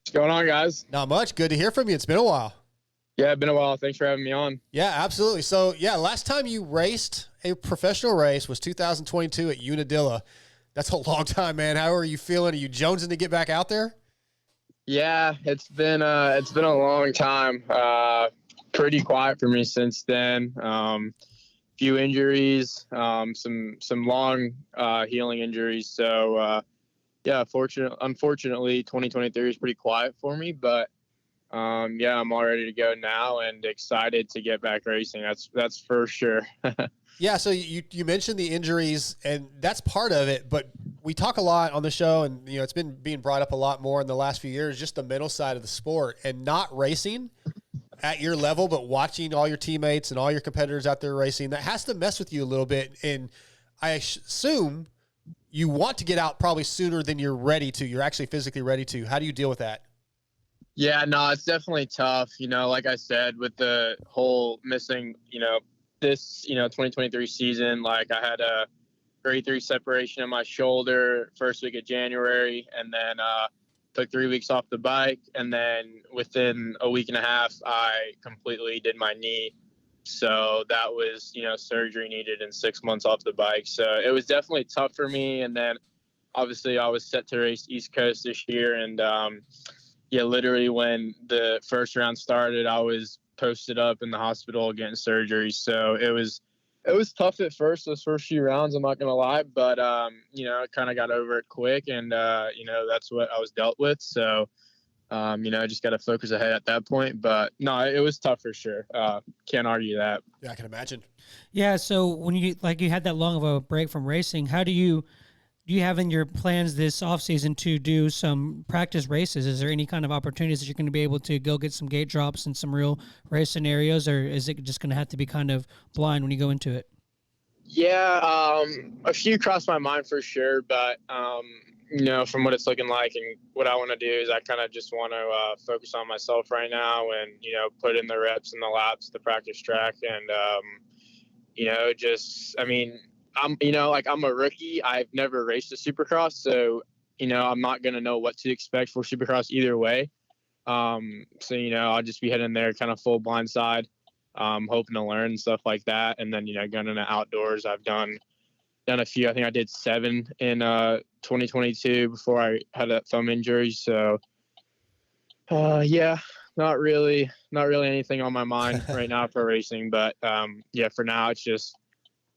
What's going on, guys? Not much. Good to hear from you. It's been a while. Yeah, it's been a while. Thanks for having me on. Yeah, absolutely. So, last time you raced a professional race was 2022 at Unadilla. That's a long time, man. How are you feeling? Are you jonesing to get back out there? Yeah, it's been a long time. Pretty quiet for me since then. Few injuries, some long healing injuries. So unfortunately, 2023 is pretty quiet for me. But I'm all ready to go now and excited to get back racing. That's for sure. Yeah, so you mentioned the injuries, and that's part of it, but we talk a lot on the show, and it's been being brought up a lot more in the last few years, just the mental side of the sport, and not racing at your level, but watching all your teammates and all your competitors out there racing, that has to mess with you a little bit, and I assume you want to get out probably sooner than you're ready to. You're actually physically ready to. How do you deal with that? Yeah, no, it's definitely tough. Like I said, with the whole missing, this 2023 season, like I had a grade 3 separation in my shoulder first week of January, and then took 3 weeks off the bike, and then within a week and a half I completely did my knee. So that was surgery needed and 6 months off the bike. So it was definitely tough for me. And then obviously I was set to race East Coast this year, and literally when the first round started, I was posted up in the hospital getting surgery. So it was tough at first, those first few rounds, I'm not going to lie, but, I kind of got over it quick, and, that's what I was dealt with. So, I just got to focus ahead at that point, but no, it was tough for sure. Can't argue that. Yeah, I can imagine. Yeah. So when you had that long of a break from racing, how do you have in your plans this offseason to do some practice races? Is there any kind of opportunities that you're going to be able to go get some gate drops and some real race scenarios, or is it just going to have to be kind of blind when you go into it? Yeah, a few crossed my mind for sure, but, from what it's looking like and what I want to do is I kind of just want to focus on myself right now and, put in the reps and the laps, the practice track, and, I'm a rookie. I've never raced a Supercross, so, I'm not going to know what to expect for Supercross either way. I'll just be heading there kind of full blindside, hoping to learn and stuff like that. And then, going into outdoors, I've done a few. I think I did 7 in 2022 before I had that thumb injury. So, not really anything on my mind right now for racing. But, for now, it's just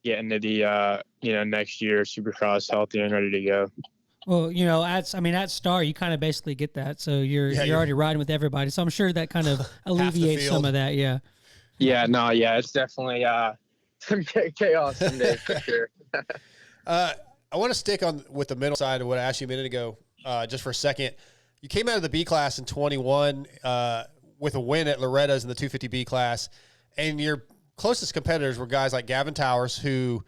getting to the, next year Supercross healthy and ready to go. Well, at Star, you kind of basically get that. So you're already riding with everybody. So I'm sure that kind of alleviates some of that. Yeah. Yeah, no, yeah, it's definitely some chaos some days for sure. I want to stick on with the mental side of what I asked you a minute ago, just for a second. You came out of the B class in 21 with a win at Loretta's in the 250B class, and your closest competitors were guys like Gavin Towers, who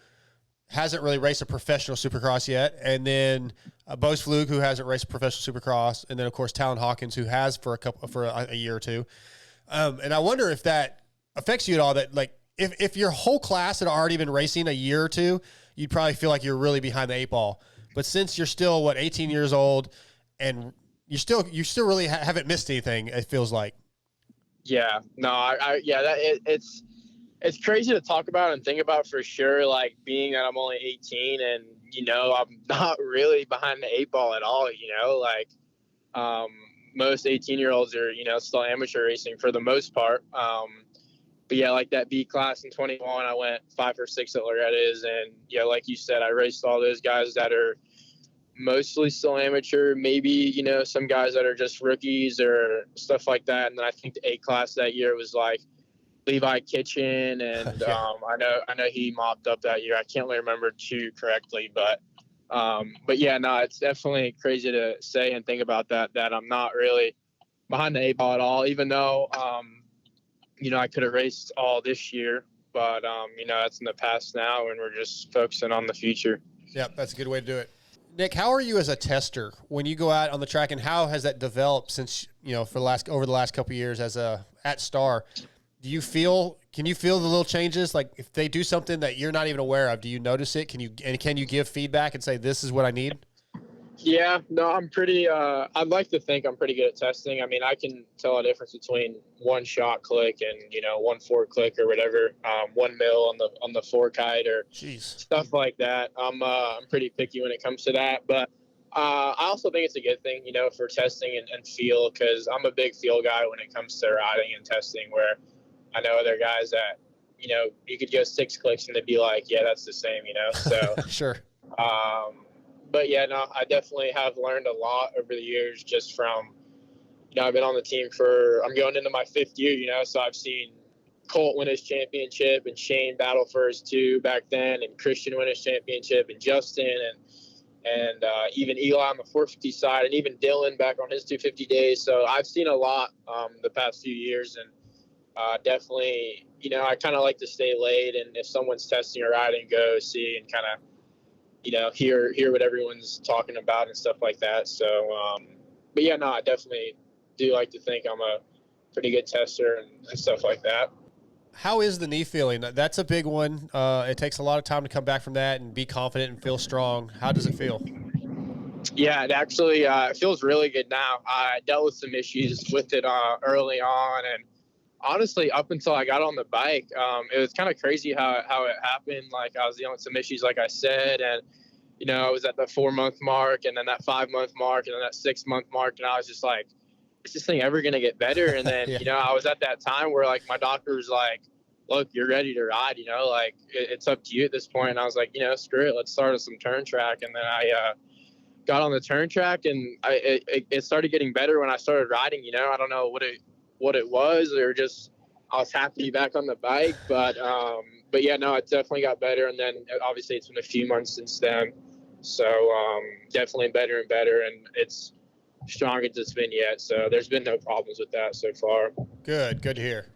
hasn't really raced a professional Supercross yet, and then Bose Flug, who hasn't raced a professional Supercross, and then of course Talon Hawkins, who has for a year or two. And I wonder if that affects you at all, that like if your whole class had already been racing a year or two, you'd probably feel like you're really behind the 8 ball. But since you're still 18 years old, and you still really haven't missed anything, it feels like. Yeah, no, it's crazy to talk about and think about for sure. Like being that I'm only 18 and I'm not really behind the 8 ball at all. Most 18-year-olds are still amateur racing for the most part. But yeah, like that B class in 21, I went 5 or 6 at Loretta's, and like you said, I raced all those guys that are mostly still amateur, maybe some guys that are just rookies or stuff like that. And then I think the A class that year was like Levi Kitchen, and Yeah. I know he mopped up that year. I can't really remember too correctly, but yeah, no, it's definitely crazy to say and think about that I'm not really behind the 8 ball at all, even though I could have raced all this year, but that's in the past now, and we're just focusing on the future. Yep, that's a good way to do it. Nick, how are you as a tester when you go out on the track, and how has that developed since over the last couple of years as at Star? Can you feel the little changes? Like if they do something that you're not even aware of, do you notice it? Can you give feedback and say, this is what I need? Yeah, no, I'm pretty, I'd like to think I'm pretty good at testing. I mean, I can tell a difference between one shot click and, one fork click or whatever, 1 mil on the fork height or Jeez. stuff like that. I'm pretty picky when it comes to that, but, I also think it's a good thing, for testing and feel, cause I'm a big feel guy when it comes to riding and testing, where I know other guys that, you could go 6 clicks and they'd be like, yeah, that's the same, so, Sure. but yeah, no, I definitely have learned a lot over the years just from, I've been on the team I'm going into my 5th year, so I've seen Colt win his championship and Shane battle for his 2 back then, and Christian win his championship and Justin and even Eli on the 450 side, and even Dylan back on his 250 days. So I've seen a lot the past few years, and definitely, I kind of like to stay late, and if someone's testing or riding, go see and kind of, hear what everyone's talking about and stuff like that. So, but yeah, no, I definitely do like to think I'm a pretty good tester and stuff like that. How is the knee feeling? That's a big one. It takes a lot of time to come back from that and be confident and feel strong. How does it feel? Yeah, it actually it feels really good now. I dealt with some issues with it early on, and honestly, up until I got on the bike, it was kind of crazy how it happened. Like, I was dealing with some issues, like I said, and I was at the 4-month mark, and then that 5-month mark, and then that 6-month mark, and I was just like, is this thing ever gonna get better? And then Yeah. I was at that time where like my doctor was like, look, you're ready to ride, like it's up to you at this point. And I was like, screw it, let's start with some turn track. And then I got on the turn track, and it started getting better when I started riding. I don't know what it was, or just I was happy to be back on the bike. But yeah, no, it definitely got better. And then obviously it's been a few months since then, so definitely better and better, and it's strong as it's been yet. So there's been no problems with that so far. Good to hear.